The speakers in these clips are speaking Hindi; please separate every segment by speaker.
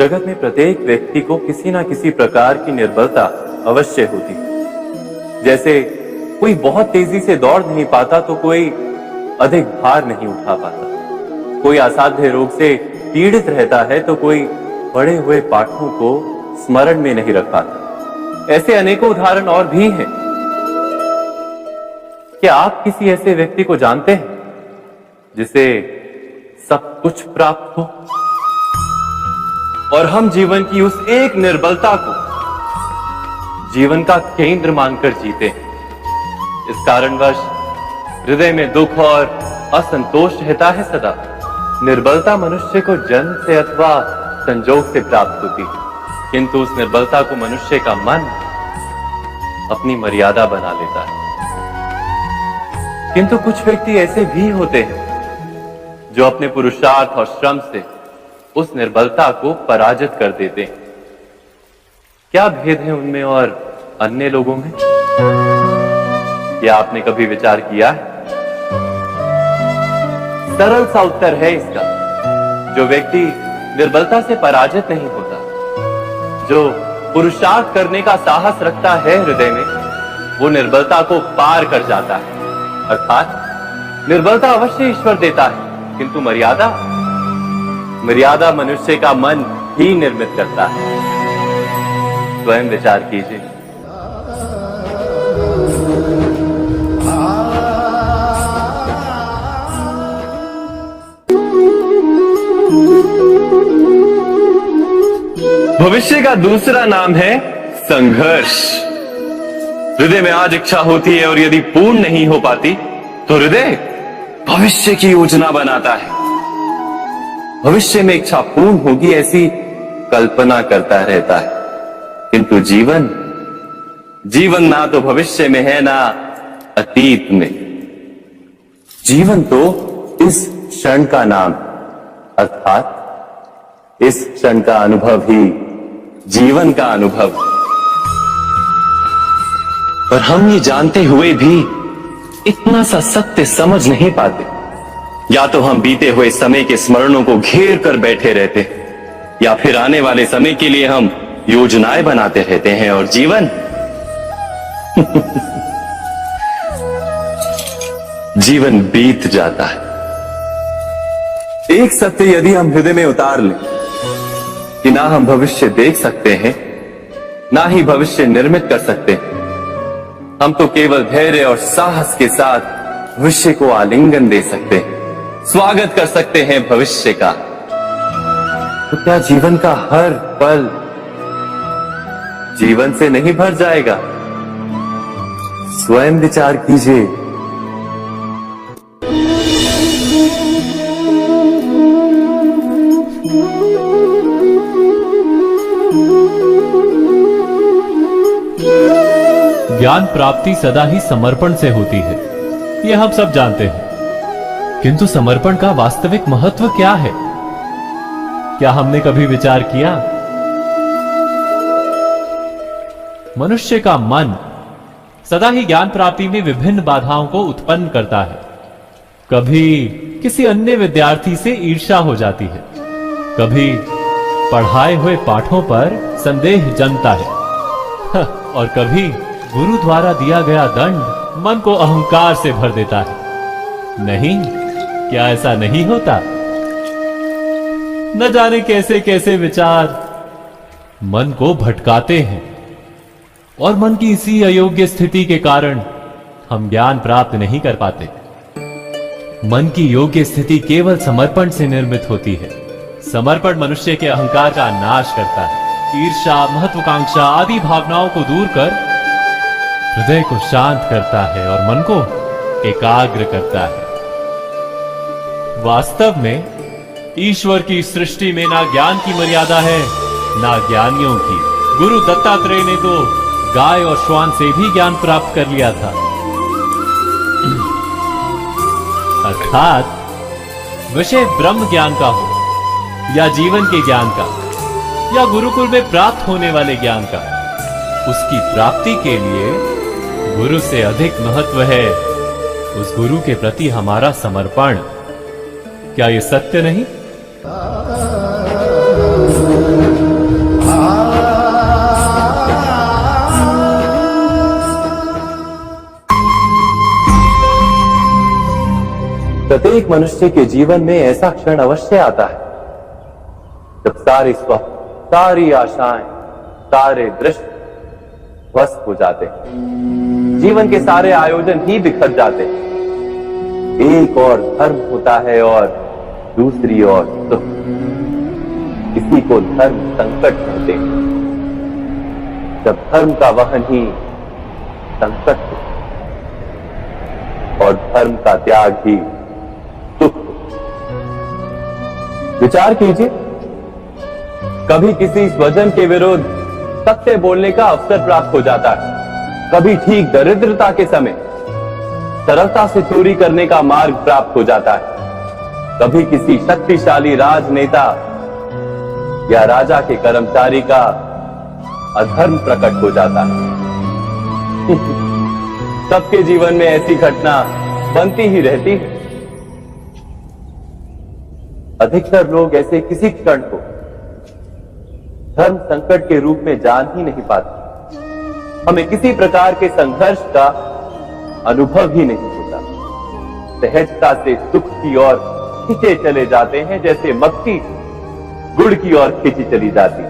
Speaker 1: जगत में प्रत्येक व्यक्ति को किसी न किसी प्रकार की निर्बलता अवश्य होती है। जैसे कोई बहुत तेजी से दौड़ नहीं पाता तो कोई अधिक भार नहीं उठा पाता, कोई असाध्य रोग से पीड़ित रहता है तो कोई पढ़े हुए पाठों को स्मरण में नहीं रख पाता। ऐसे अनेकों उदाहरण और भी हैं। क्या आप किसी ऐसे व्यक्ति को जानते हैं जिसे सब कुछ प्राप्त हो और हम जीवन की उस एक निर्बलता को जीवन का केंद्र मानकर जीते हैं? इस कारणवश हृदय में दुख और असंतोष रहता है सदा। निर्बलता मनुष्य को जन्म से अथवा संजोग से प्राप्त होती है, किंतु उस निर्बलता को मनुष्य का मन अपनी मर्यादा बना लेता है। किंतु कुछ व्यक्ति ऐसे भी होते हैं जो अपने पुरुषार्थ और श्रम से उस निर्बलता को पराजित कर देते हैं। क्या भेद है उनमें और अन्य लोगों में? क्या आपने कभी विचार किया है? सरल सा उत्तर है इसका। जो व्यक्ति निर्बलता से पराजित नहीं होता, जो पुरुषार्थ करने का साहस रखता है हृदय में, वो निर्बलता को पार कर जाता है। अर्थात निर्बलता अवश्य ईश्वर देता है, किंतु मर्यादा मनुष्य का मन ही निर्मित करता है। स्वयं विचार कीजिए। भविष्य का दूसरा नाम है संघर्ष। हृदय में आज इच्छा होती है और यदि पूर्ण नहीं हो पाती तो हृदय भविष्य की योजना बनाता है। भविष्य में इच्छा पूर्ण होगी ऐसी कल्पना करता रहता है, किंतु जीवन ना तो भविष्य में है ना अतीत में। जीवन तो इस क्षण का नाम, अर्थात इस क्षण का अनुभव ही जीवन का अनुभव। पर हम ये जानते हुए भी इतना सा सत्य समझ नहीं पाते। या तो हम बीते हुए समय के स्मरणों को घेर कर बैठे रहते, या फिर आने वाले समय के लिए हम योजनाएं बनाते रहते हैं और जीवन जीवन बीत जाता है। एक सत्य यदि हम हृदय में उतार लें कि ना हम भविष्य देख सकते हैं, ना ही भविष्य निर्मित कर सकते हैं, हम तो केवल धैर्य और साहस के साथ भविष्य को आलिंगन दे सकते हैं, स्वागत कर सकते हैं भविष्य का। तो क्या जीवन का हर पल जीवन से नहीं भर जाएगा? स्वयं विचार कीजिए।
Speaker 2: ज्ञान प्राप्ति सदा ही समर्पण से होती है, यह हम सब जानते हैं। किंतु समर्पण का वास्तविक महत्व क्या है? क्या हमने कभी विचार किया? मनुष्य का मन सदा ही ज्ञान प्राप्ति में विभिन्न बाधाओं को उत्पन्न करता है। कभी किसी अन्य विद्यार्थी से ईर्ष्या हो जाती है, कभी पढ़ाए हुए पाठों पर संदेह जन्मता है और कभी गुरु द्वारा दिया गया दंड मन को अहंकार से भर देता है। नहीं, क्या ऐसा नहीं होता? न जाने कैसे कैसे विचार मन को भटकाते हैं और मन की इसी अयोग्य स्थिति के कारण हम ज्ञान प्राप्त नहीं कर पाते। मन की योग्य स्थिति केवल समर्पण से निर्मित होती है। समर्पण मनुष्य के अहंकार का नाश करता है, ईर्ष्या, महत्वाकांक्षा आदि भावनाओं को दूर कर हृदय को शांत करता है और मन को एकाग्र करता है। वास्तव में ईश्वर की सृष्टि में ना ज्ञान की मर्यादा है ना ज्ञानियों की। गुरु दत्तात्रेय ने तो गाय और श्वान से भी ज्ञान प्राप्त कर लिया था। अर्थात विषय ब्रह्म ज्ञान का हो या जीवन के ज्ञान का या गुरुकुल में प्राप्त होने वाले ज्ञान का, उसकी प्राप्ति के लिए गुरु से अधिक महत्व है उस गुरु के प्रति हमारा समर्पण। क्या ये सत्य नहीं?
Speaker 1: प्रत्येक मनुष्य के जीवन में ऐसा क्षण अवश्य आता है जब सारे स्वप्न, सारी आशाएं, सारे दृश्य ध्वस्त हो जाते हैं। जीवन के सारे आयोजन ही बिखर जाते हैं। एक और धर्म होता है और दूसरी ओर सुख। इसी को धर्म संकट कहते हैं। जब धर्म का वहन ही संकट हो और धर्म का त्याग ही सुख हो। विचार कीजिए, कभी किसी स्वजन के विरुद्ध सत्य बोलने का अवसर प्राप्त हो जाता है, कभी ठीक दरिद्रता के समय सरलता से चोरी करने का मार्ग प्राप्त हो जाता है, कभी किसी शक्तिशाली राजनेता या राजा के कर्मचारी का अधर्म प्रकट हो जाता है। सबके जीवन में ऐसी घटना बनती ही रहती है। अधिकतर लोग ऐसे किसी क्षण को धर्म संकट के रूप में जान ही नहीं पाते। हमें किसी प्रकार के संघर्ष का अनुभव ही नहीं होता। सहजता से सुख की ओर खींचे चले जाते हैं, जैसे मक्खी गुड़ की ओर खींची चली जाती है।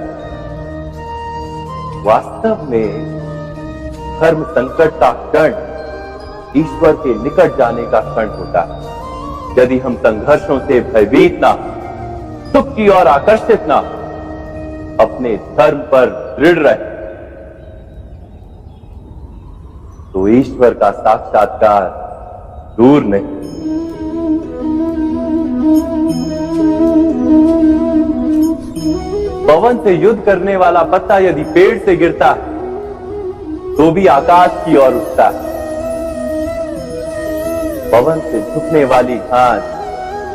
Speaker 1: वास्तव में धर्म संकट का क्षण ईश्वर के निकट जाने का क्षण होता है। यदि हम संघर्षों से भयभीत ना, सुख की ओर आकर्षित ना, अपने धर्म पर दृढ़ रहे, तो ईश्वर का साक्षात्कार दूर नहीं। पवन से युद्ध करने वाला पत्ता यदि पेड़ से गिरता है तो भी आकाश की ओर उठता है। पवन से झुकने वाली घास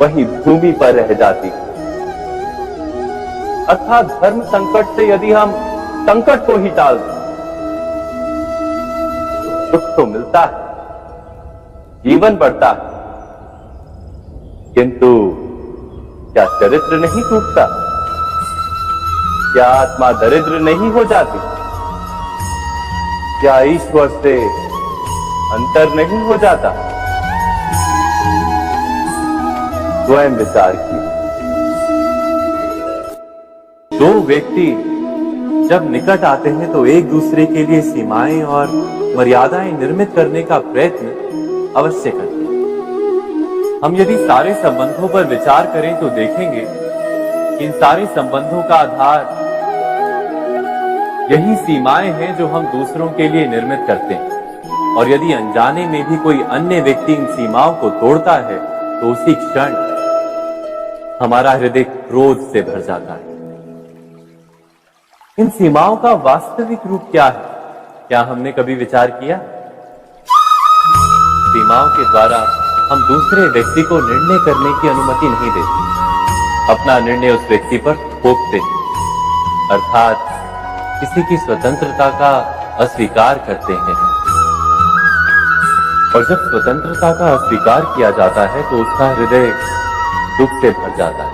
Speaker 1: वही भूमि पर रह जाती है। अर्थात धर्म संकट से यदि हम संकट को ही टाल दें तो सुख तो मिलता है, जीवन बढ़ता है, किंतु क्या चरित्र नहीं टूटता? क्या आत्मा दरिद्र नहीं हो जाती? क्या ईश्वर से अंतर नहीं हो जाता? स्वयं विचार कीजिए। दो व्यक्ति जब निकट आते हैं तो एक दूसरे के लिए सीमाएं और मर्यादाएं निर्मित करने का प्रयत्न अवश्य करते हैं। हम यदि सारे संबंधों पर विचार करें तो देखेंगे कि इन सारे संबंधों का आधार यही सीमाएं हैं जो हम दूसरों के लिए निर्मित करते हैं। और यदि अनजाने में भी कोई अन्य व्यक्ति इन सीमाओं को तोड़ता है तो उसी क्षण हमारा हृदय क्रोध से भर जाता है। इन सीमाओं का वास्तविक रूप क्या है? क्या हमने कभी विचार किया? सीमाओं के द्वारा हम दूसरे व्यक्ति को निर्णय करने की अनुमति नहीं देते। अपना निर्णय उस व्यक्ति पर थोपते हैं, अर्थात किसी की स्वतंत्रता का अस्वीकार करते हैं। और जब स्वतंत्रता का अस्वीकार किया जाता है तो उसका हृदय दुख से भर जाता है।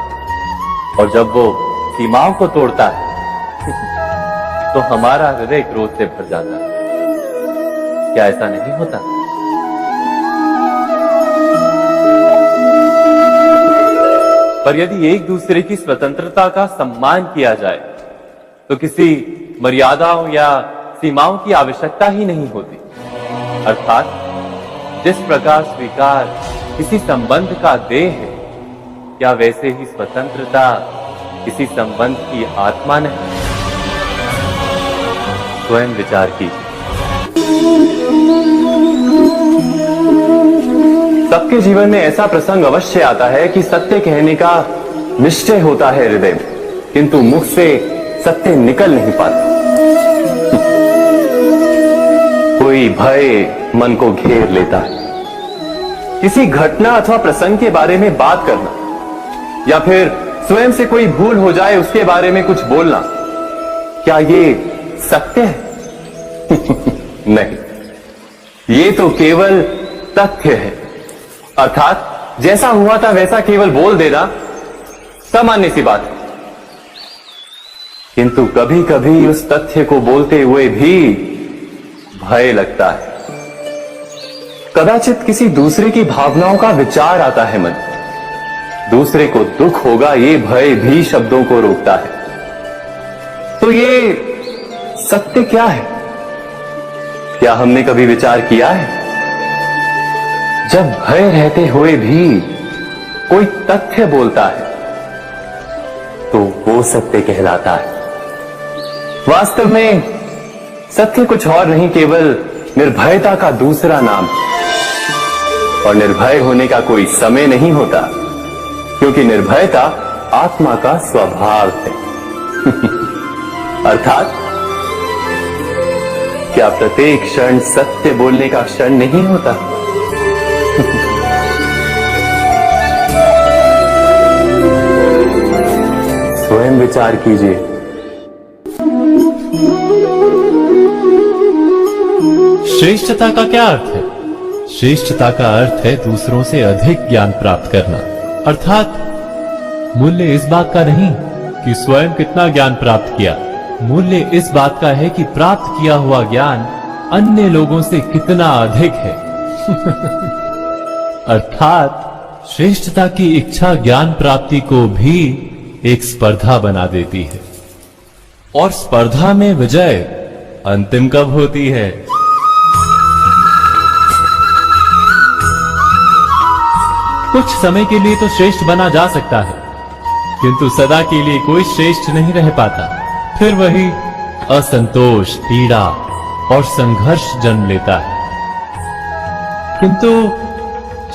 Speaker 1: और जब वो सीमाओं को तोड़ता है तो हमारा हृदय क्रोध से भर जाता है। क्या ऐसा नहीं होता? पर यदि एक दूसरे की स्वतंत्रता का सम्मान किया जाए तो किसी मर्यादाओं या सीमाओं की आवश्यकता ही नहीं होती। अर्थात जिस प्रकार स्वीकार किसी संबंध का देह है, क्या वैसे ही स्वतंत्रता किसी संबंध की आत्मा नहीं? स्वयं विचार कीजिए। सबके जीवन में ऐसा प्रसंग अवश्य आता है कि सत्य कहने का निश्चय होता है हृदय में, किंतु मुख से सत्य निकल नहीं पाता। कोई भय मन को घेर लेता है। किसी घटना अथवा प्रसंग के बारे में बात करना या फिर स्वयं से कोई भूल हो जाए उसके बारे में कुछ बोलना, क्या ये सत्य है? नहीं, ये तो केवल तथ्य है। अर्थात जैसा हुआ था वैसा केवल बोल देना सामान्य सी बात है। किंतु कभी कभी उस तथ्य को बोलते हुए भी भय लगता है। कदाचित किसी दूसरे की भावनाओं का विचार आता है मन। दूसरे को दुख होगा ये भय भी शब्दों को रोकता है। तो ये सत्य क्या है? क्या हमने कभी विचार किया है? जब भय रहते हुए भी कोई तथ्य बोलता है तो वो सत्य कहलाता है। वास्तव में सत्य कुछ और नहीं, केवल निर्भयता का दूसरा नाम। और निर्भय होने का कोई समय नहीं होता, क्योंकि निर्भयता आत्मा का स्वभाव है। अर्थात क्या प्रत्येक क्षण सत्य बोलने का क्षण नहीं होता? स्वयं विचार कीजिए।
Speaker 2: श्रेष्ठता का क्या अर्थ है? श्रेष्ठता का अर्थ है दूसरों से अधिक ज्ञान प्राप्त करना। अर्थात मूल्य इस बात का नहीं कि स्वयं कितना ज्ञान प्राप्त किया, मूल्य इस बात का है कि प्राप्त किया हुआ ज्ञान अन्य लोगों से कितना अधिक है। अर्थात श्रेष्ठता की इच्छा ज्ञान प्राप्ति को भी एक स्पर्धा बना देती है। और स्पर्धा में विजय अंतिम कब होती है? कुछ समय के लिए तो श्रेष्ठ बना जा सकता है, किंतु सदा के लिए कोई श्रेष्ठ नहीं रह पाता। फिर वही असंतोष, पीड़ा और संघर्ष जन्म लेता है। किंतु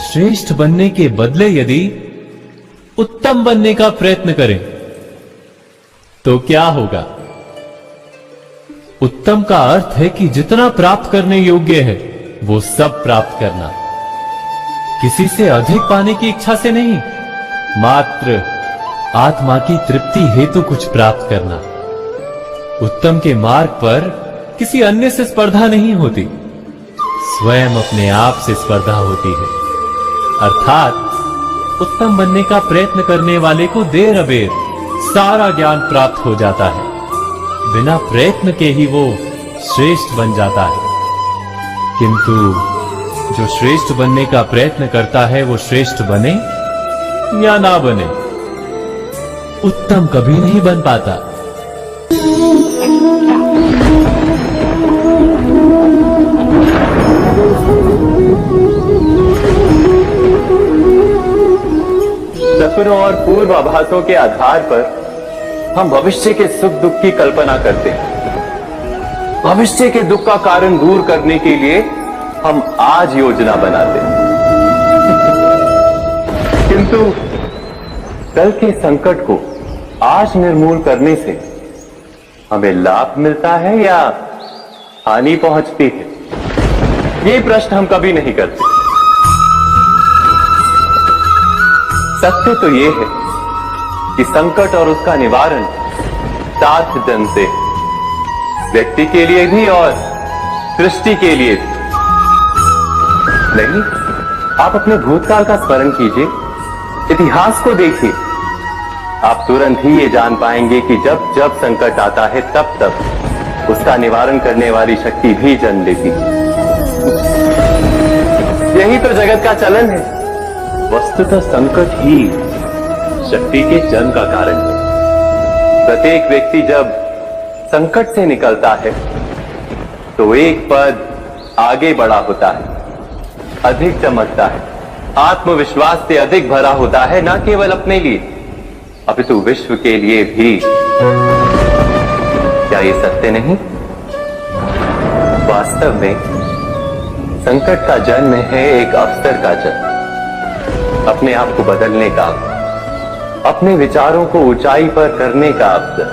Speaker 2: श्रेष्ठ बनने के बदले यदि उत्तम बनने का प्रयत्न करें तो क्या होगा? उत्तम का अर्थ है कि जितना प्राप्त करने योग्य है वो सब प्राप्त करना, किसी से अधिक पाने की इच्छा से नहीं, मात्र आत्मा की तृप्ति हेतु कुछ प्राप्त करना। उत्तम के मार्ग पर किसी अन्य से स्पर्धा नहीं होती, स्वयं अपने आप से स्पर्धा होती है। अर्थात उत्तम बनने का प्रयत्न करने वाले को देर अबेर सारा ज्ञान प्राप्त हो जाता है। बिना प्रयत्न के ही वो श्रेष्ठ बन जाता है। किंतु जो श्रेष्ठ बनने का प्रयत्न करता है वो श्रेष्ठ बने या ना बने, उत्तम कभी नहीं बन पाता।
Speaker 1: सपनों और पूर्वाभासों के आधार पर हम भविष्य के सुख दुख की कल्पना करते हैं। भविष्य के दुख का कारण दूर करने के लिए हम आज योजना बनाते हैं। किंतु कल के संकट को आज निर्मूल करने से हमें लाभ मिलता है या हानि पहुंचती है? ये प्रश्न हम कभी नहीं करते। सत्य तो ये है कि संकट और उसका निवारण सात जन से, व्यक्ति के लिए भी और सृष्टि के लिए भी। नहीं, आप अपने भूतकाल का स्मरण कीजिए, इतिहास को देखिए, आप तुरंत ही ये जान पाएंगे कि जब जब संकट आता है तब तब उसका निवारण करने वाली शक्ति भी जन्म लेती है। यही तो जगत का चलन है। वस्तुतः संकट ही शक्ति के जन्म का कारण है। प्रत्येक व्यक्ति जब संकट से निकलता है तो एक पद आगे बढ़ा होता है, अधिक चमकता है, आत्मविश्वास से अधिक भरा होता है, न केवल अपने लिए अपितु विश्व के लिए भी। क्या ये सत्य नहीं? वास्तव में संकट का जन्म है एक अवसर का जन्म, अपने आप को बदलने का, अपने विचारों को ऊंचाई पर करने का अवसर,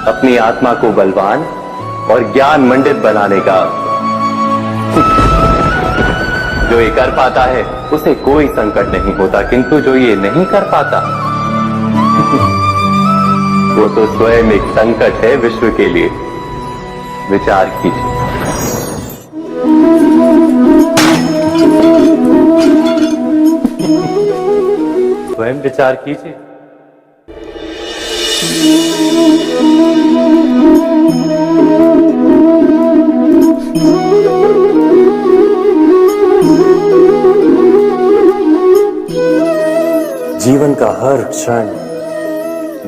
Speaker 1: अपनी आत्मा को बलवान और ज्ञान मंडित बनाने का अवसर। जो ये कर पाता है उसे कोई संकट नहीं होता, किंतु जो ये नहीं कर पाता वो तो स्वयं एक संकट है विश्व के लिए। विचार कीजिए। स्वयं विचार कीजिए। जीवन का हर क्षण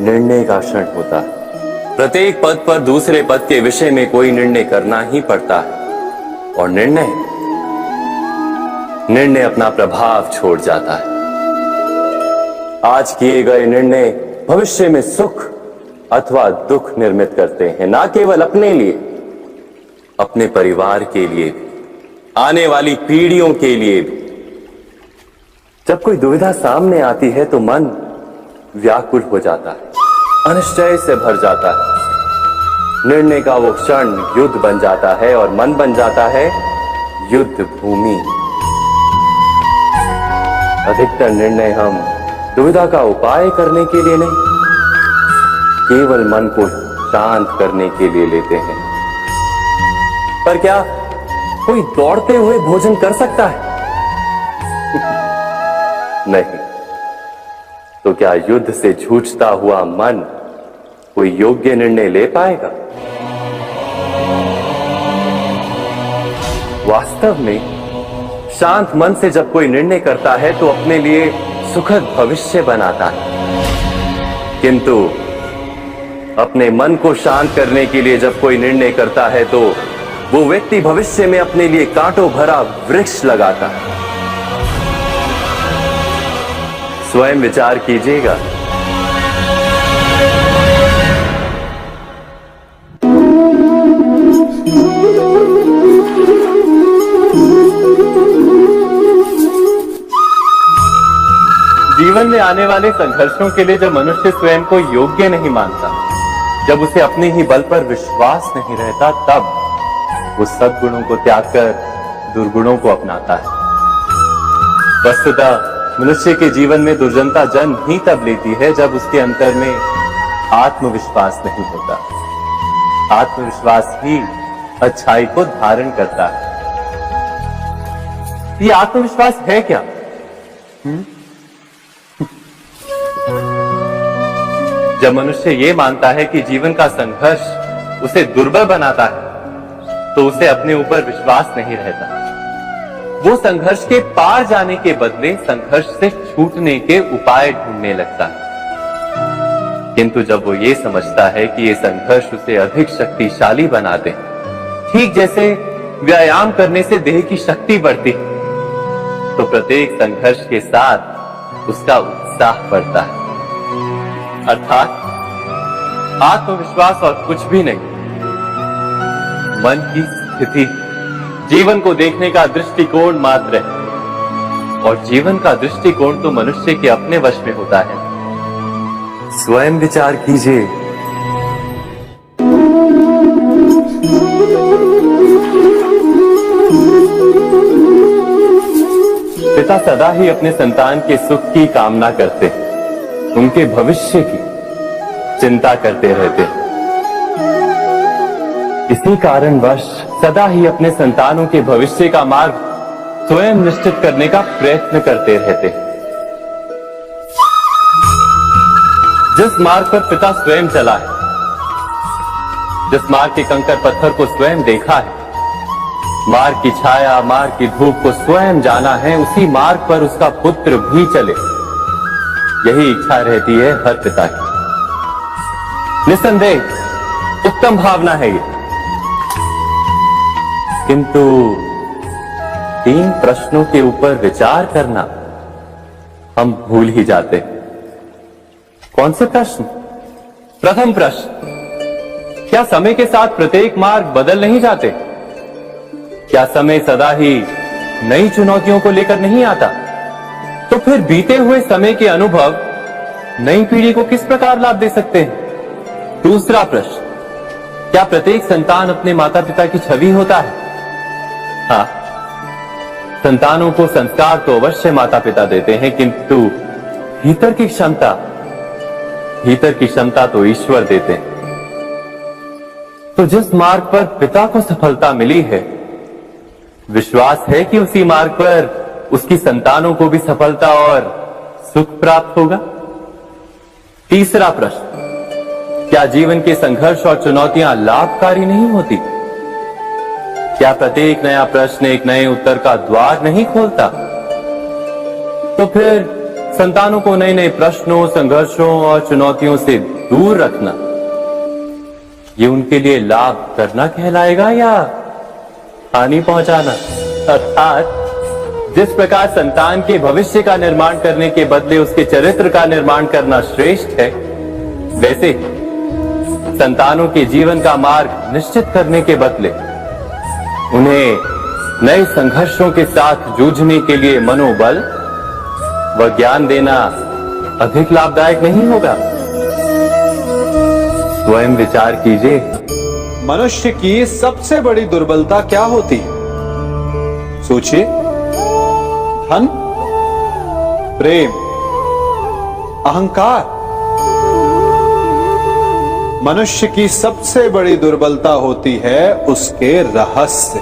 Speaker 1: निर्णय का क्षण होता है। प्रत्येक पद पर दूसरे पद के विषय में कोई निर्णय करना ही पड़ता है और निर्णय अपना प्रभाव छोड़ जाता है। आज किए गए निर्णय भविष्य में सुख अथवा दुख निर्मित करते हैं, ना केवल अपने लिए, अपने परिवार के लिए, आने वाली पीढ़ियों के लिए भी। जब कोई दुविधा सामने आती है तो मन व्याकुल हो जाता है, अनिश्चय से भर जाता है। निर्णय का वो क्षण युद्ध बन जाता है और मन बन जाता है युद्ध भूमि। अधिकतर निर्णय हम दुविधा का उपाय करने के लिए नहीं, केवल मन को शांत करने के लिए लेते हैं। पर क्या कोई दौड़ते हुए भोजन कर सकता है? नहीं। तो क्या युद्ध से जूझता हुआ मन कोई योग्य निर्णय ले पाएगा? वास्तव में शांत मन से जब कोई निर्णय करता है तो अपने लिए सुखद भविष्य बनाता है, किंतु अपने मन को शांत करने के लिए जब कोई निर्णय करता है तो वो व्यक्ति भविष्य में अपने लिए कांटों भरा वृक्ष लगाता है। स्वयं विचार कीजिएगा। जीवन में आने वाले संघर्षों के लिए जब मनुष्य स्वयं को योग्य नहीं मानता, जब उसे अपने ही बल पर विश्वास नहीं रहता, तब वो सद्गुणों को त्याग कर दुर्गुणों को अपनाता है। वस्तुतः मनुष्य के जीवन में दुर्जनता जन्म ही तब लेती है जब उसके अंतर में आत्मविश्वास नहीं होता। आत्मविश्वास ही अच्छाई को धारण करता है। ये आत्मविश्वास है क्या? जब मनुष्य ये मानता है कि जीवन का संघर्ष उसे दुर्बल बनाता है, तो उसे अपने ऊपर विश्वास नहीं रहता। वो संघर्ष के पार जाने के बदले संघर्ष से छूटने के उपाय ढूंढने लगता है। किंतु जब वो ये समझता है कि ये संघर्ष उसे अधिक शक्तिशाली बनाते हैं, ठीक जैसे व्यायाम करने से देह की शक्ति बढ़ती है, तो प्रत्येक संघर्ष के साथ उसका उत्साह बढ़ता है। अर्थात आत्मविश्वास और कुछ भी नहीं, मन की स्थिति, जीवन को देखने का दृष्टिकोण मात्र है। और जीवन का दृष्टिकोण तो मनुष्य के अपने वश में होता है। स्वयं विचार कीजिए। पिता सदा ही अपने संतान के सुख की कामना करते हैं, उनके भविष्य की चिंता करते रहते हैं। इसी कारणवश सदा ही अपने संतानों के भविष्य का मार्ग स्वयं निश्चित करने का प्रयत्न करते रहते हैं। जिस मार्ग पर पिता स्वयं चला है, जिस मार्ग के कंकर पत्थर को स्वयं देखा है, मार्ग की छाया, मार्ग की धूप को स्वयं जाना है, उसी मार्ग पर उसका पुत्र भी चले, यही इच्छा रहती है हर पिता की। निस्संदेह उत्तम भावना है ये। किंतु 3 प्रश्नों के ऊपर विचार करना हम भूल ही जाते। कौन से प्रश्न? प्रथम प्रश्न, क्या समय के साथ प्रत्येक मार्ग बदल नहीं जाते? क्या समय सदा ही नई चुनौतियों को लेकर नहीं आता? तो फिर बीते हुए समय के अनुभव नई पीढ़ी को किस प्रकार लाभ दे सकते हैं? दूसरा प्रश्न, क्या प्रत्येक संतान अपने माता पिता की छवि होता है? हाँ, संतानों को संस्कार तो अवश्य माता पिता देते हैं, किंतु भीतर की क्षमता तो ईश्वर देते हैं। तो जिस मार्ग पर पिता को सफलता मिली है, विश्वास है कि उसी मार्ग पर उसकी संतानों को भी सफलता और सुख प्राप्त होगा। तीसरा प्रश्न, क्या जीवन के संघर्ष और चुनौतियां लाभकारी नहीं होती? क्या प्रत्येक नया प्रश्न एक नए उत्तर का द्वार नहीं खोलता? तो फिर संतानों को नए नए प्रश्नों, संघर्षों और चुनौतियों से दूर रखना, ये उनके लिए लाभ करना कहलाएगा या हानि पहुंचाना? अर्थात जिस प्रकार संतान के भविष्य का निर्माण करने के बदले उसके चरित्र का निर्माण करना श्रेष्ठ है, वैसे संतानों के जीवन का मार्ग निश्चित करने के बदले उन्हें नए संघर्षों के साथ जूझने के लिए मनोबल व ज्ञान देना अधिक लाभदायक नहीं होगा? स्वयं विचार कीजिए।
Speaker 3: मनुष्य की सबसे बड़ी दुर्बलता क्या होती है? सोचिए। धन, प्रेम, अहंकार। मनुष्य की सबसे बड़ी दुर्बलता होती है उसके रहस्य।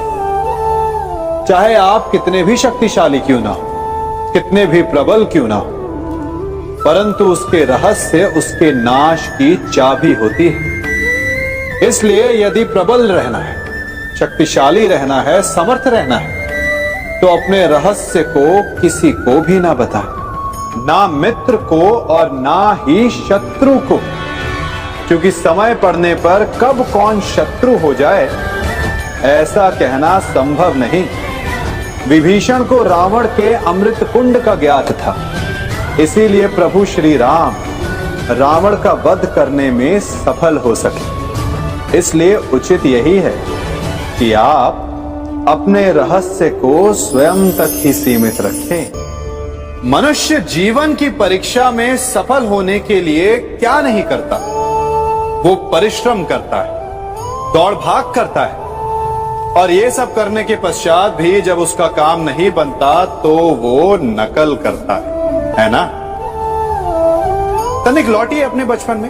Speaker 3: चाहे आप कितने भी शक्तिशाली क्यों ना हो, कितने भी प्रबल क्यों ना हो, परंतु उसके रहस्य उसके नाश की चाबी होती है। इसलिए यदि प्रबल रहना है, शक्तिशाली रहना है, समर्थ रहना है, तो अपने रहस्य को किसी को भी ना बताएं, ना मित्र को और ना ही शत्रु को, क्योंकि समय पड़ने पर कब कौन शत्रु हो जाए ऐसा कहना संभव नहीं। विभीषण को रावण के अमृत कुंड का ज्ञात था, इसीलिए प्रभु श्री राम रावण का वध करने में सफल हो सके। इसलिए उचित यही है कि आप अपने रहस्य को स्वयं तक ही सीमित रखें। मनुष्य जीवन की परीक्षा में सफल होने के लिए क्या नहीं करता? वो परिश्रम करता है, दौड़ भाग करता है, और ये सब करने के पश्चात भी जब उसका काम नहीं बनता तो वो नकल करता है ना? तनिक लौटिए अपने बचपन में,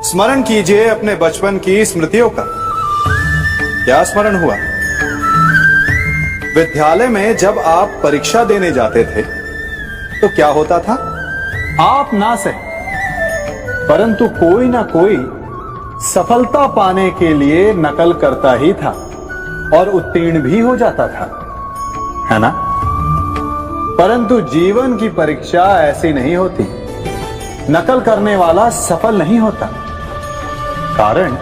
Speaker 3: स्मरण कीजिए अपने बचपन की स्मृतियों का। क्या स्मरण हुआ? विद्यालय में जब आप परीक्षा देने जाते थे तो क्या होता था? आप ना सही, परंतु कोई ना कोई सफलता पाने के लिए नकल करता ही था और उत्तीर्ण भी हो जाता था, है ना? परंतु जीवन की परीक्षा ऐसी नहीं होती। नकल करने वाला सफल नहीं होता। कारण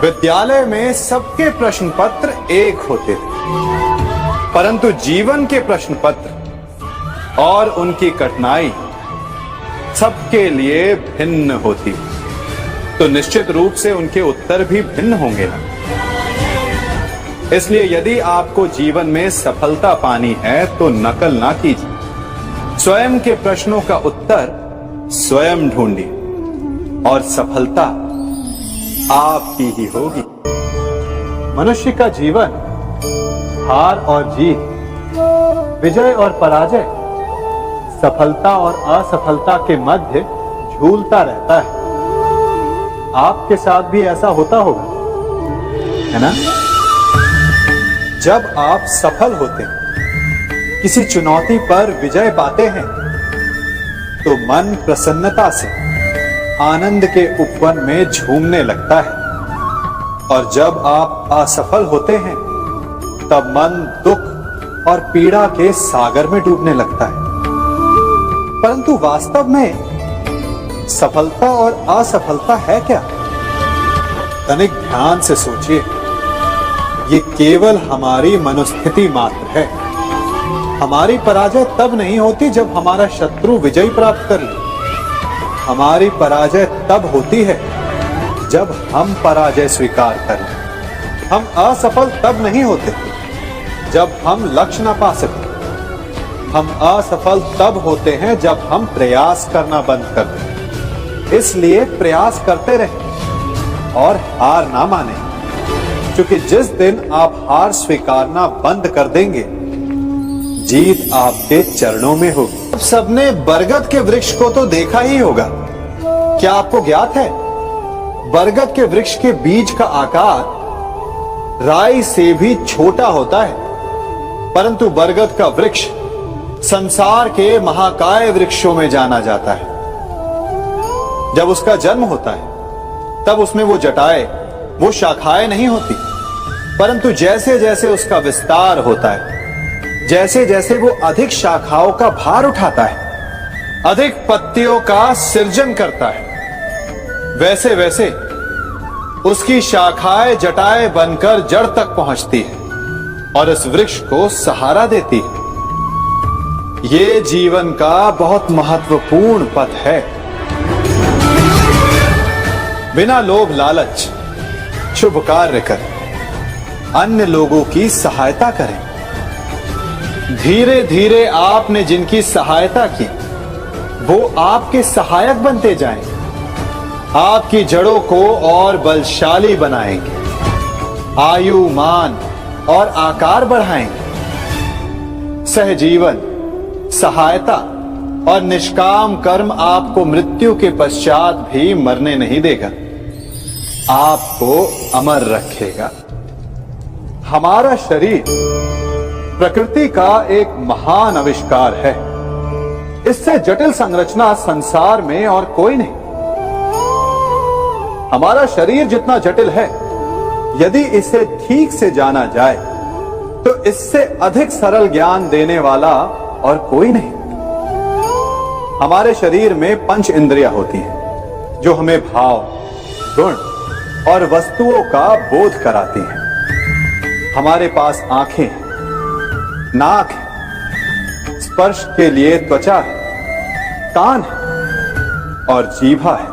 Speaker 3: विद्यालय में सबके प्रश्न पत्र एक होते थे, परंतु जीवन के प्रश्न पत्र और उनकी कठिनाई सबके लिए भिन्न होती, तो निश्चित रूप से उनके उत्तर भी भिन्न होंगे ना। इसलिए यदि आपको जीवन में सफलता पानी है तो नकल ना कीजिए, स्वयं के प्रश्नों का उत्तर स्वयं ढूंढिए और सफलता आपकी ही होगी। मनुष्य का जीवन हार और जीत, विजय और पराजय, सफलता और असफलता के मध्य झूलता रहता है। आपके साथ भी ऐसा होता होगा, है ना? जब आप सफल होते हैं, किसी चुनौती पर विजय पाते हैं, तो मन प्रसन्नता से आनंद के उपवन में झूमने लगता है, और जब आप असफल होते हैं तब मन दुख और पीड़ा के सागर में डूबने लगता है। परंतु वास्तव में सफलता और असफलता है क्या? तनिक ध्यान से सोचिए। ये केवल हमारी मनोस्थिति मात्र है। हमारी पराजय तब नहीं होती जब हमारा शत्रु विजय प्राप्त कर ले। हमारी पराजय तब होती है जब हम पराजय स्वीकार करें। हम असफल तब नहीं होते जब हम लक्ष्य न पा सके। हम असफल तब होते हैं जब हम प्रयास करना बंद कर दें। इसलिए प्रयास करते रहें और हार ना माने, क्योंकि जिस दिन आप हार स्वीकारना बंद कर देंगे, जीत आपके चरणों में होगी। सबने बरगद के वृक्ष को तो देखा ही होगा। क्या आपको ज्ञात है, बरगद के वृक्ष के बीज का आकार राई से भी छोटा होता है, परंतु बरगद का वृक्ष संसार के महाकाय वृक्षों में जाना जाता है। जब उसका जन्म होता है तब उसमें वो जटाएं, वो शाखाएं नहीं होती, परंतु जैसे जैसे उसका विस्तार होता है, जैसे जैसे वो अधिक शाखाओं का भार उठाता है, अधिक पत्तियों का सृजन करता है, वैसे वैसे उसकी शाखाएं जटाएं बनकर जड़ तक पहुंचती है और इस वृक्ष को सहारा देती है। ये जीवन का बहुत महत्वपूर्ण पथ है। बिना लोभ लालच शुभ कार्य करें, अन्य लोगों की सहायता करें। धीरे धीरे आपने जिनकी सहायता की वो आपके सहायक बनते जाएं, आपकी जड़ों को और बलशाली बनाएंगे, आयु मान और आकार बढ़ाएंगे। सहजीवन, सहायता और निष्काम कर्म आपको मृत्यु के पश्चात भी मरने नहीं देगा, आपको अमर रखेगा। हमारा शरीर प्रकृति का एक महान आविष्कार है। इससे जटिल संरचना संसार में और कोई नहीं। हमारा शरीर जितना जटिल है, यदि इसे ठीक से जाना जाए तो इससे अधिक सरल ज्ञान देने वाला और कोई नहीं। हमारे शरीर में पंच इंद्रियां होती हैं जो हमें भाव, गुण और वस्तुओं का बोध कराती हैं। हमारे पास आंखें हैं, नाक है, स्पर्श के लिए त्वचा है, कान है और जीभा है।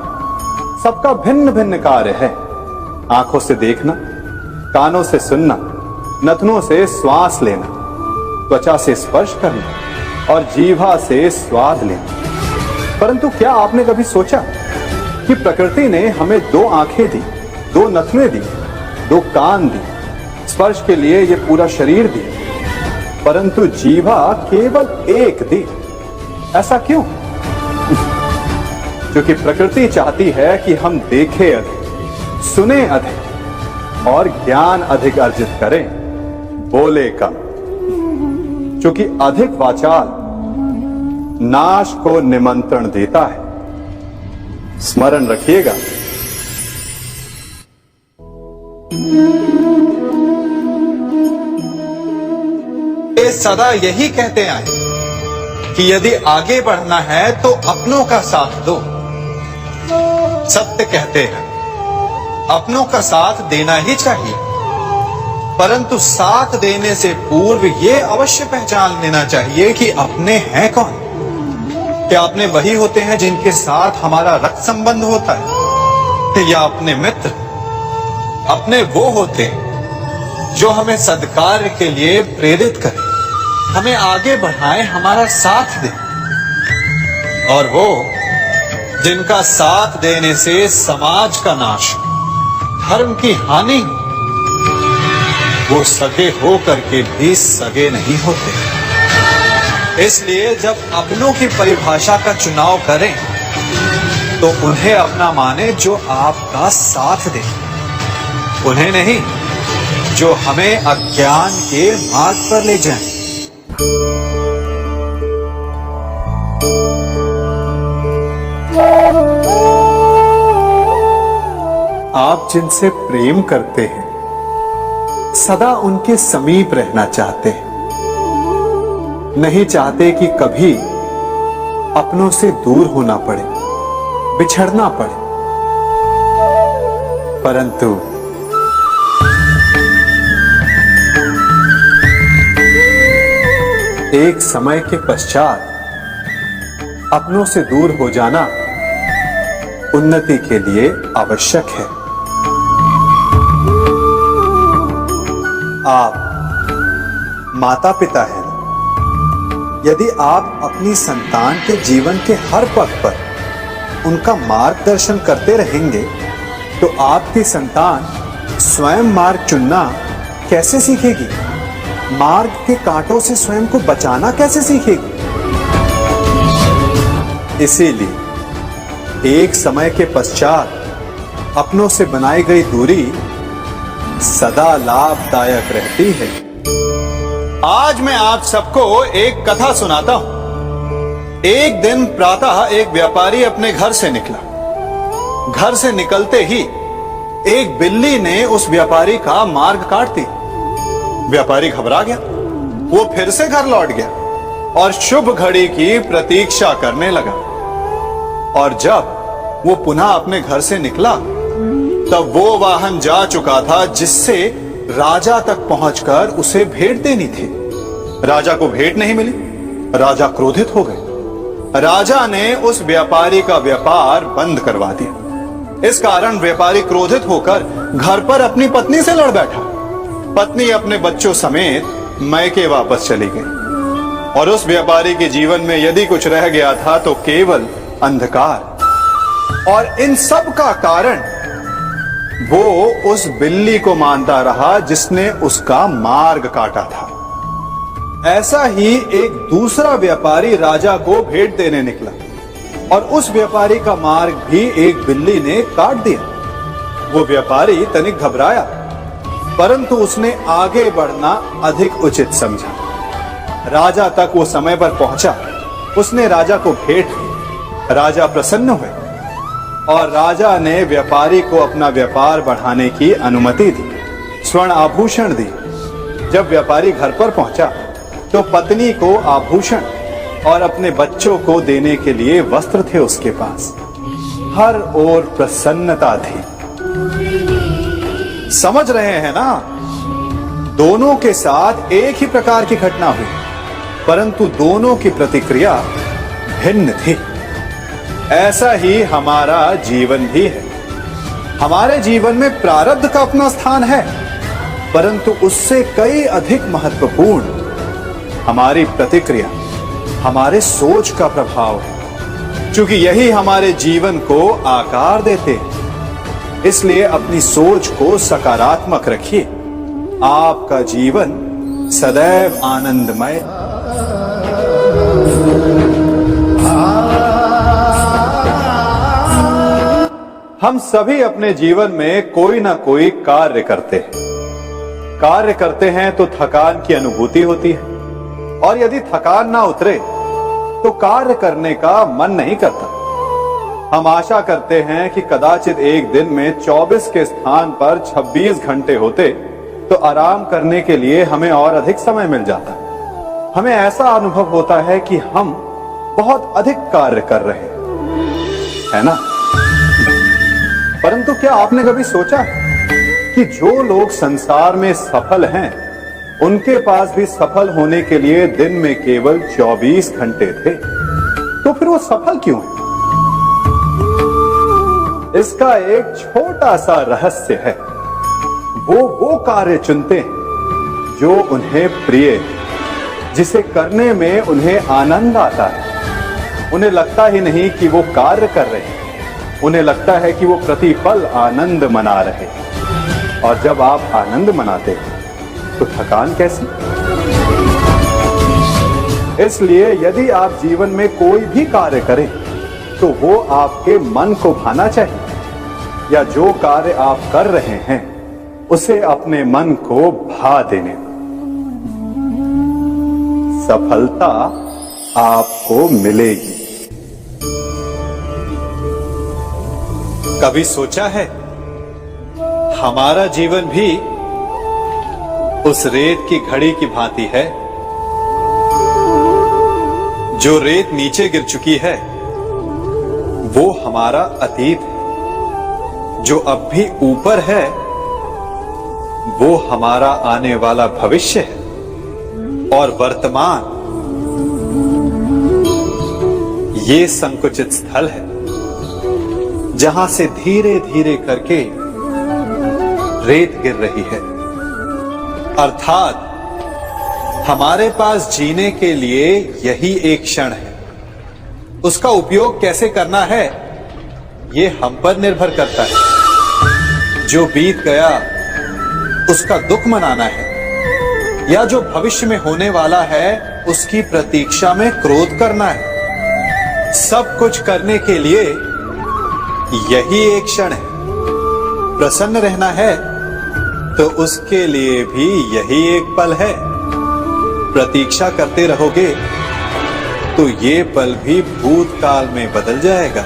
Speaker 3: सबका भिन्न भिन्न कार्य है। आंखों से देखना, कानों से सुनना, नथनों से श्वास लेना, त्वचा से स्पर्श करना और जीभा से स्वाद लेना। परंतु क्या आपने कभी सोचा कि प्रकृति ने हमें 2 आंखें दी, 2 नथने दी, 2 कान दी, स्पर्श के लिए ये पूरा शरीर दिया, परंतु जीभा केवल 1 दी? ऐसा क्यों? क्योंकि प्रकृति चाहती है कि हम देखें अधिक, सुने अधिक और ज्ञान अधिक अर्जित करें, बोले कम। क्योंकि अधिक वाचाल नाश को निमंत्रण देता है। स्मरण रखिएगा। वे सदा यही कहते आए कि यदि आगे बढ़ना है तो अपनों का साथ दो। सत्य कहते हैं, अपनों का साथ देना ही चाहिए, परंतु साथ देने से पूर्व ये अवश्य पहचान लेना चाहिए कि अपने हैं कौन। क्या अपने वही होते हैं जिनके साथ हमारा रक्त संबंध होता है, या अपने मित्र? अपने वो होते हैं जो हमें सद्कार्य के लिए प्रेरित करें, हमें आगे बढ़ाएं, हमारा साथ दें। और वो जिनका साथ देने से समाज का नाश, धर्म की हानि, वो सगे हो करके भी सगे नहीं होते। इसलिए जब अपनों की परिभाषा का चुनाव करें तो उन्हें अपना माने जो आपका साथ दे, उन्हें नहीं जो हमें अज्ञान के मार्ग पर ले जाएं। आप जिनसे प्रेम करते हैं सदा उनके समीप रहना चाहते हैं, नहीं चाहते कि कभी अपनों से दूर होना पड़े, बिछड़ना पड़े। परंतु एक समय के पश्चात अपनों से दूर हो जाना उन्नति के लिए आवश्यक है। आप माता पिता हैं। यदि आप अपनी संतान के जीवन के हर पथ पर उनका मार्गदर्शन करते रहेंगे तो आपकी संतान स्वयं मार्ग चुनना कैसे सीखेगी? मार्ग के कांटों से स्वयं को बचाना कैसे सीखेगी? इसीलिए एक समय के पश्चात अपनों से बनाई गई दूरी सदा लाभदायक रहती है। आज मैं आप सबको एक कथा सुनाता हूं। एक दिन प्रातः एक व्यापारी अपने घर से निकला। घर से निकलते ही एक बिल्ली ने उस व्यापारी का मार्ग काट दिया। व्यापारी घबरा गया वो फिर से घर लौट गया और शुभ घड़ी की प्रतीक्षा करने लगा। और जब वो पुनः अपने घर से निकला तब वो वाहन जा चुका था जिससे राजा तक पहुंचकर उसे भेंट देनी थी। राजा को भेंट नहीं मिली। राजा क्रोधित हो गए। राजा ने उस व्यापारी का व्यापार बंद करवा दिया। इस कारण व्यापारी क्रोधित होकर घर पर अपनी पत्नी से लड़ बैठा। पत्नी अपने बच्चों समेत मैके वापस चली गई और उस व्यापारी के जीवन में यदि कुछ रह गया था तो केवल अंधकार। और इन सब का कारण वो उस बिल्ली को मानता रहा जिसने उसका मार्ग काटा था। ऐसा ही एक दूसरा व्यापारी राजा को भेंट देने निकला और उस व्यापारी का मार्ग भी एक बिल्ली ने काट दिया। वो व्यापारी तनिक घबराया, परंतु उसने आगे बढ़ना अधिक उचित समझा। राजा तक वो समय पर पहुंचा। उसने राजा को भेंट दी। राजा प्रसन्न हुए और राजा ने व्यापारी को अपना व्यापार बढ़ाने की अनुमति दी, स्वर्ण आभूषण दी। जब व्यापारी घर पर पहुंचा तो पत्नी को आभूषण और अपने बच्चों को देने के लिए वस्त्र थे उसके पास। हर ओर प्रसन्नता थी। समझ रहे हैं ना? दोनों के साथ एक ही प्रकार की घटना हुई, परंतु दोनों की प्रतिक्रिया भिन्न थी। ऐसा ही हमारा जीवन भी है। हमारे जीवन में प्रारब्ध का अपना स्थान है, परंतु उससे कई अधिक महत्वपूर्ण हमारी प्रतिक्रिया, हमारे सोच का प्रभाव है, क्योंकि यही हमारे जीवन को आकार देते हैं। इसलिए अपनी सोच को सकारात्मक रखिए। आपका जीवन सदैव आनंदमय। हम सभी अपने जीवन में कोई ना कोई कार्य करते हैं। कार्य करते हैं तो थकान की अनुभूति होती है, और यदि थकान ना उतरे तो कार्य करने का मन नहीं करता। हम आशा करते हैं कि कदाचित एक दिन में 24 के स्थान पर 26 घंटे होते तो आराम करने के लिए हमें और अधिक समय मिल जाता। हमें ऐसा अनुभव होता है कि हम बहुत अधिक कार्य कर रहे हैं, है ना? परंतु क्या आपने कभी सोचा है कि जो लोग संसार में सफल हैं, उनके पास भी सफल होने के लिए दिन में केवल 24 घंटे थे, तो फिर वो सफल क्यों है? इसका एक छोटा सा रहस्य है। वो कार्य चुनते हैं जो उन्हें प्रिय है, जिसे करने में उन्हें आनंद आता है। उन्हें लगता ही नहीं कि वो कार्य कर रहे हैं, उन्हें लगता है कि वो प्रतिपल आनंद मना रहे हैं। और जब आप आनंद मनाते हैं तो थकान कैसी? इसलिए यदि आप जीवन में कोई भी कार्य करें तो वो आपके मन को भाना चाहिए, या जो कार्य आप कर रहे हैं उसे अपने मन को भा देने दो। सफलता आपको मिलेगी। कभी सोचा है हमारा जीवन भी उस रेत की घड़ी की भांति है? जो रेत नीचे गिर चुकी है वो हमारा अतीत है, जो अब भी ऊपर है वो हमारा आने वाला भविष्य है, और वर्तमान ये संकुचित स्थल है जहां से धीरे धीरे करके रेत गिर रही है। अर्थात हमारे पास जीने के लिए यही एक क्षण है। उसका उपयोग कैसे करना है ये हम पर निर्भर करता है। जो बीत गया उसका दुख मनाना है, या जो भविष्य में होने वाला है उसकी प्रतीक्षा में क्रोध करना है। सब कुछ करने के लिए यही एक क्षण है। प्रसन्न रहना है तो उसके लिए भी यही एक पल है। प्रतीक्षा करते रहोगे तो ये पल भी भूतकाल में बदल जाएगा।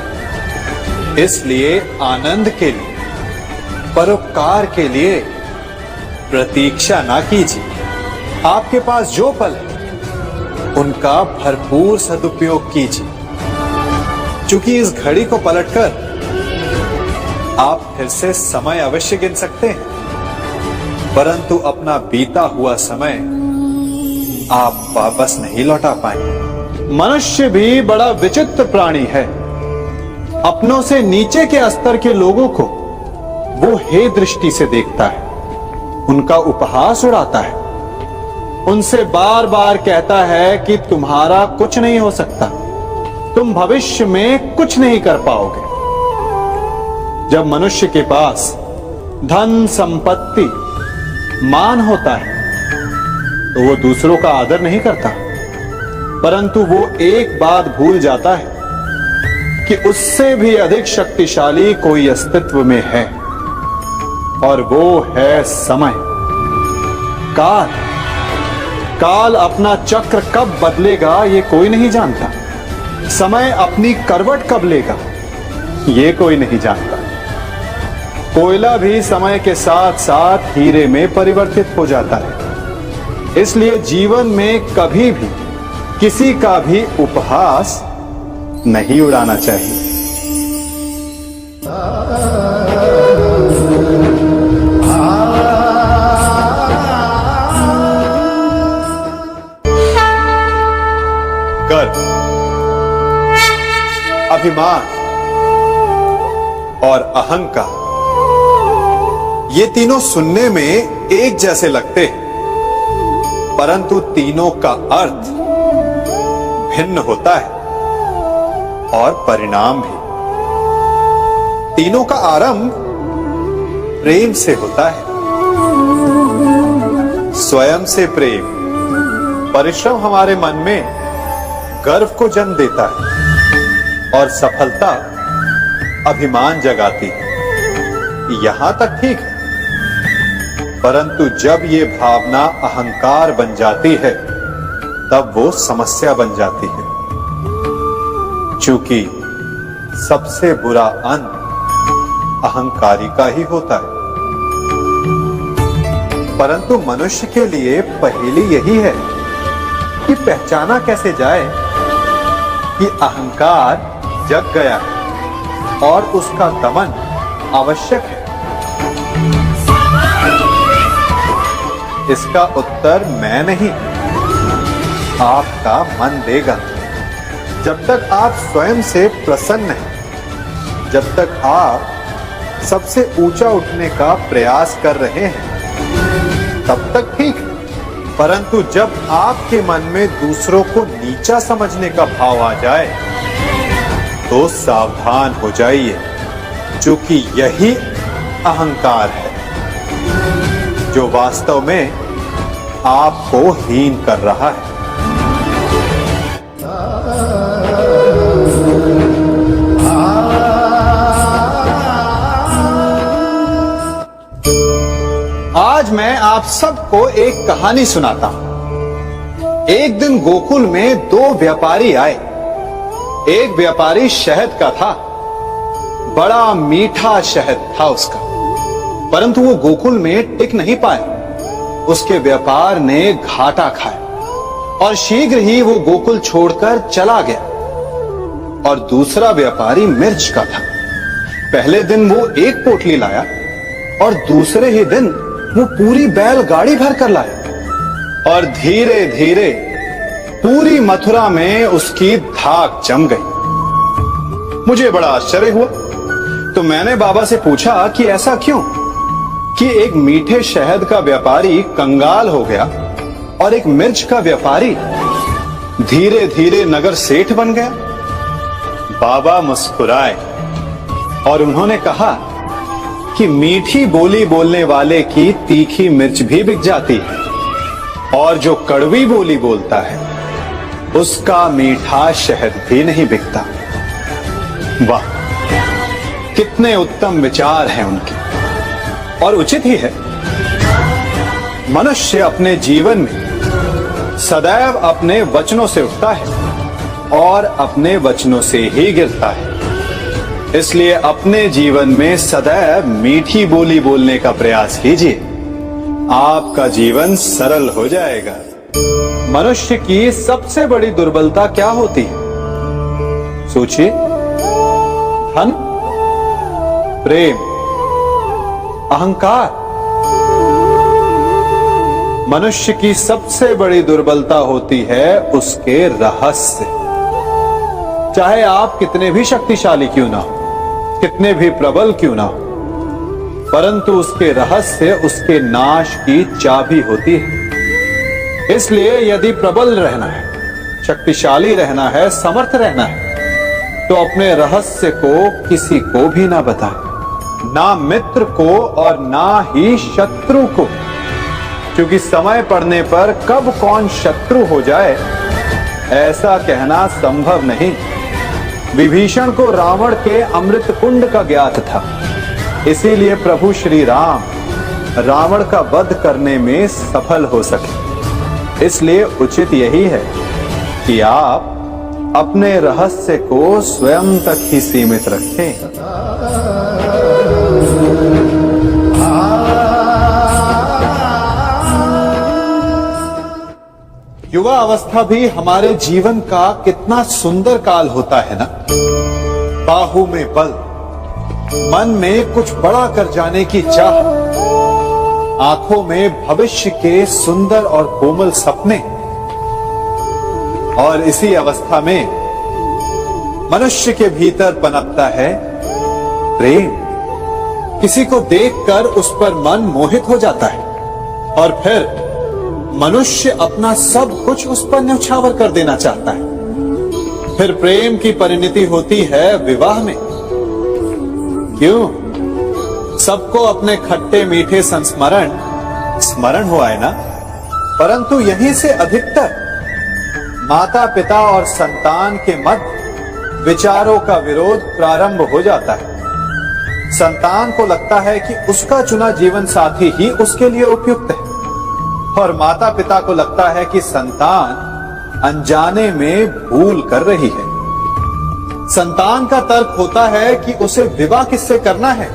Speaker 3: इसलिए आनंद के लिए, परोपकार के लिए प्रतीक्षा ना कीजिए, आपके पास जो पल है उनका भरपूर सदुपयोग कीजिए, क्योंकि इस घड़ी को पलटकर आप फिर से समय अवश्य गिन सकते हैं, परंतु अपना बीता हुआ समय आप वापस नहीं लौटा पाएंगे। मनुष्य भी बड़ा विचित्र प्राणी है। अपनों से नीचे के स्तर के लोगों को वो हे दृष्टि से देखता है, उनका उपहास उड़ाता है, उनसे बार बार कहता है कि तुम्हारा कुछ नहीं हो सकता, तुम भविष्य में कुछ नहीं कर पाओगे। जब मनुष्य के पास धन, संपत्ति, मान होता है तो वो दूसरों का आदर नहीं करता, परंतु वो एक बात भूल जाता है कि उससे भी अधिक शक्तिशाली कोई अस्तित्व में है, और वो है समय। काल काल अपना चक्र कब बदलेगा ये कोई नहीं जानता। समय अपनी करवट कब लेगा ये कोई नहीं जानता। कोयला भी समय के साथ साथ हीरे में परिवर्तित हो जाता है। इसलिए जीवन में कभी भी किसी का भी उपहास नहीं उड़ाना चाहिए। गर्व, अभिमान और अहंकार, ये तीनों सुनने में एक जैसे लगते हैं, परंतु तीनों का अर्थ भिन्न होता है और परिणाम भी। तीनों का आरंभ प्रेम से होता है। स्वयं से प्रेम, परिश्रम हमारे मन में गर्व को जन्म देता है और सफलता अभिमान जगाती है। यहां तक ठीक है, परंतु जब ये भावना अहंकार बन जाती है तब वो समस्या बन जाती है, क्योंकि सबसे बुरा अंत अहंकारी का ही होता है। परंतु मनुष्य के लिए पहेली यही है कि पहचाना कैसे जाए कि अहंकार जग गया है और उसका दमन आवश्यक है। इसका उत्तर मैं नहीं, आपका मन देगा। जब तक आप स्वयं से प्रसन्न हैं, जब तक आप सबसे ऊंचा उठने का प्रयास कर रहे हैं, तब तक ठीक है। परंतु जब आपके मन में दूसरों को नीचा समझने का भाव आ जाए तो सावधान हो जाइए, क्योंकि यही अहंकार है जो वास्तव में आपको हीन कर रहा है। आज मैं आप सबको एक कहानी सुनाता हूं। एक दिन गोकुल में दो व्यापारी आए। एक व्यापारी शहद का था, बड़ा मीठा शहद था उसका, परंतु वो गोकुल में टिक नहीं पाया। उसके व्यापार ने घाटा खाया और शीघ्र ही वो गोकुल छोड़कर चला गया। और दूसरा व्यापारी मिर्च का था। पहले दिन वो एक पोटली लाया और दूसरे ही दिन वो पूरी बैलगाड़ी भर कर लाया, और धीरे धीरे पूरी मथुरा में उसकी धाक जम गई। मुझे बड़ा आश्चर्य हुआ, तो मैंने बाबा से पूछा कि ऐसा क्यों कि एक मीठे शहद का व्यापारी कंगाल हो गया और एक मिर्च का व्यापारी धीरे धीरे नगर सेठ बन गया। बाबा मुस्कुराए और उन्होंने कहा कि मीठी बोली बोलने वाले की तीखी मिर्च भी बिक जाती है, और जो कड़वी बोली बोलता है उसका मीठा शहद भी नहीं बिकता। वाह, कितने उत्तम विचार हैं उनके, और उचित ही है। मनुष्य अपने जीवन में सदैव अपने वचनों से उठता है और अपने वचनों से ही गिरता है। इसलिए अपने जीवन में सदैव मीठी बोली बोलने का प्रयास कीजिए, आपका जीवन सरल हो जाएगा। मनुष्य की सबसे बड़ी दुर्बलता क्या होती है? सोचिए। धन, प्रेम, अहंकार। मनुष्य की सबसे बड़ी दुर्बलता होती है उसके रहस्य। चाहे आप कितने भी शक्तिशाली क्यों ना हो, कितने भी प्रबल क्यों ना हो, परंतु उसके रहस्य उसके नाश की चाबी होती है। इसलिए यदि प्रबल रहना है, शक्तिशाली रहना है, समर्थ रहना है, तो अपने रहस्य को किसी को भी ना बताए, ना मित्र को और ना ही शत्रु को, क्योंकि समय पड़ने पर कब कौन शत्रु हो जाए ऐसा कहना संभव नहीं। विभीषण को रावण के अमृत कुंड का ज्ञात था, इसीलिए प्रभु श्री राम रावण का वध करने में सफल हो सके। इसलिए उचित यही है कि आप अपने रहस्य को स्वयं तक ही सीमित रखें। युवा अवस्था भी हमारे जीवन का कितना सुंदर काल होता है ना। बाहु में बल, मन में कुछ बड़ा कर जाने की चाह, आंखों में भविष्य के सुंदर और कोमल सपने। और इसी अवस्था में मनुष्य के भीतर पनपता है प्रेम। किसी को देखकर उस पर मन मोहित हो जाता है और फिर मनुष्य अपना सब कुछ उस पर न्यौछावर कर देना चाहता है। फिर प्रेम की परिणति होती है विवाह में। क्यों? सबको अपने खट्टे मीठे संस्मरण स्मरण हुआ है ना, परंतु यहीं से अधिकतर माता पिता और संतान के मध्य विचारों का विरोध प्रारंभ हो जाता है। संतान को लगता है कि उसका चुना जीवन साथी ही उसके लिए उपयुक्त है, और माता पिता को लगता है कि संतान अनजाने में भूल कर रही है। संतान का तर्क होता है कि उसे विवाह किससे करना है,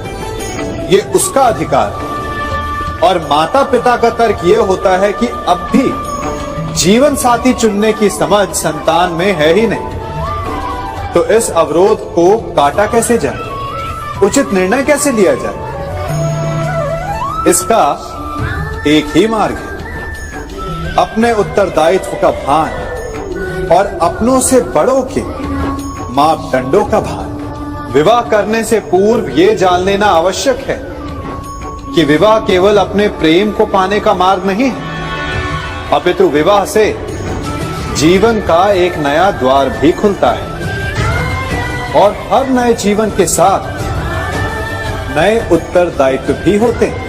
Speaker 3: ये उसका अधिकार है, और माता पिता का तर्क ये होता है कि अब भी जीवन साथी चुनने की समझ संतान में है ही नहीं। तो इस अवरोध को काटा कैसे जाए, उचित निर्णय कैसे लिया जाए? इसका एक ही मार्ग है, अपने उत्तरदायित्व का भान और अपनों से बड़ों के मापदंडों का भान। विवाह करने से पूर्व यह जान लेना आवश्यक है कि विवाह केवल अपने प्रेम को पाने का मार्ग नहीं है, अपितु विवाह से जीवन का एक नया द्वार भी खुलता है, और हर नए जीवन के साथ नए उत्तरदायित्व भी होते हैं।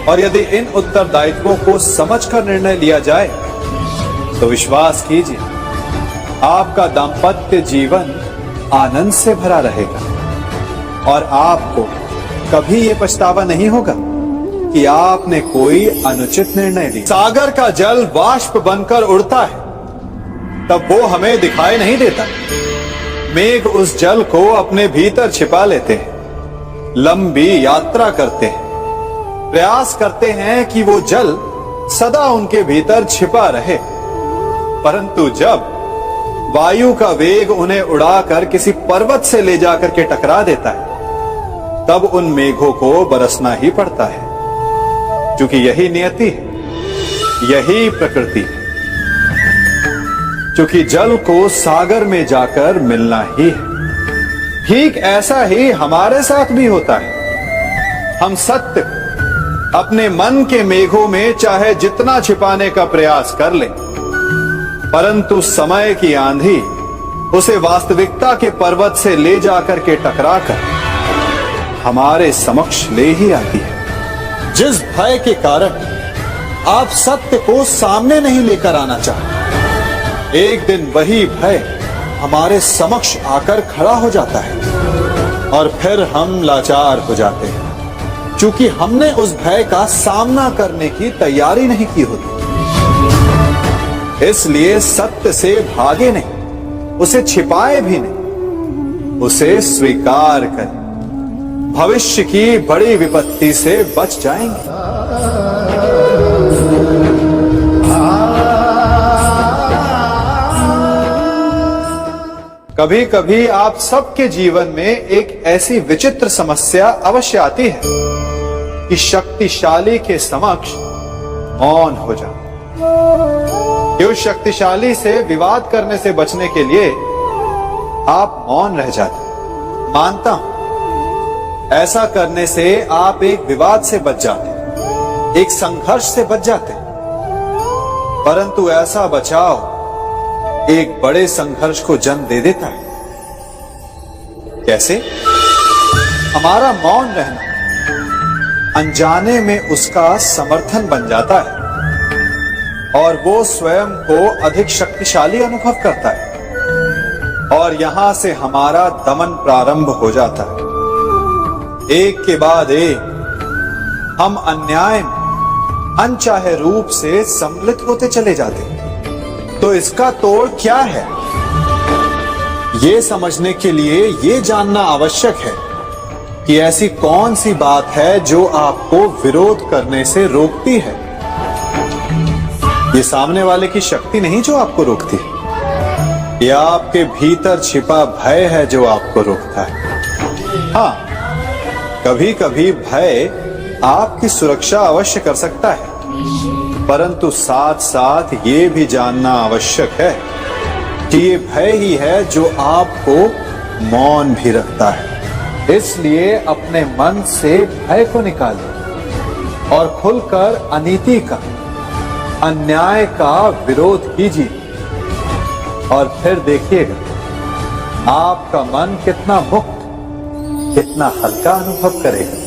Speaker 3: और यदि इन उत्तरदायित्वों को समझकर निर्णय लिया जाए तो विश्वास कीजिए आपका दाम्पत्य जीवन आनंद से भरा रहेगा, और आपको कभी ये पछतावा नहीं होगा कि आपने कोई अनुचित निर्णय लिया। सागर का जल वाष्प बनकर उड़ता है, तब वो हमें दिखाई नहीं देता। मेघ उस जल को अपने भीतर छिपा लेते हैं, लंबी यात्रा करते हैं, प्रयास करते हैं कि वो जल सदा उनके भीतर छिपा रहे, परंतु जब वायु का वेग उन्हें उड़ाकर किसी पर्वत से ले जाकर के टकरा देता है, तब उन मेघों को बरसना ही पड़ता है, क्योंकि यही नियति है, यही प्रकृति है। क्योंकि जल को सागर में जाकर मिलना ही है। ठीक ऐसा ही हमारे साथ भी होता है। हम सत्य अपने मन के मेघों में चाहे जितना छिपाने का प्रयास कर ले, परंतु समय की आंधी उसे वास्तविकता के पर्वत से ले जाकर के टकराकर हमारे समक्ष ले ही आती है। जिस भय के कारण आप सत्य को सामने नहीं लेकर आना चाहते, एक दिन वही भय हमारे समक्ष आकर खड़ा हो जाता है, और फिर हम लाचार हो जाते हैं, क्योंकि हमने उस भय का सामना करने की तैयारी नहीं की होती। इसलिए सत्य से भागे नहीं, उसे छिपाए भी नहीं, उसे स्वीकार करें। भविष्य की बड़ी विपत्ति से बच जाएंगे। कभी कभी आप सबके जीवन में एक ऐसी विचित्र समस्या अवश्य आती है कि शक्तिशाली के समक्ष मौन हो जाओ। कि उस शक्तिशाली से विवाद करने से बचने के लिए आप मौन रह जाते। मानता हूं ऐसा करने से आप एक विवाद से बच जाते, एक संघर्ष से बच जाते, परंतु ऐसा बचाव एक बड़े संघर्ष को जन्म दे देता है। कैसे? हमारा मौन रहना अनजाने में उसका समर्थन बन जाता है और वो स्वयं को अधिक शक्तिशाली अनुभव करता है और यहां से हमारा दमन प्रारंभ हो जाता है। एक के बाद एक हम अन्याय में अनचाहे रूप से सम्मिलित होते चले जाते हैं। तो इसका तोड़ क्या है? ये समझने के लिए ये जानना आवश्यक है कि ऐसी कौन सी बात है जो आपको विरोध करने से रोकती है। ये सामने वाले की शक्ति नहीं जो आपको रोकती है, ये आपके भीतर छिपा भय है जो आपको रोकता है। हाँ, कभी कभी भय आपकी सुरक्षा अवश्य कर सकता है, परंतु साथ साथ ये भी जानना आवश्यक है कि ये भय ही है जो आपको मौन भी रखता है। इसलिए अपने मन से भय को निकालिए और खुलकर अनीति का, अन्याय का विरोध कीजिए और फिर देखिएगा आपका मन कितना मुक्त, कितना हल्का अनुभव करेगा।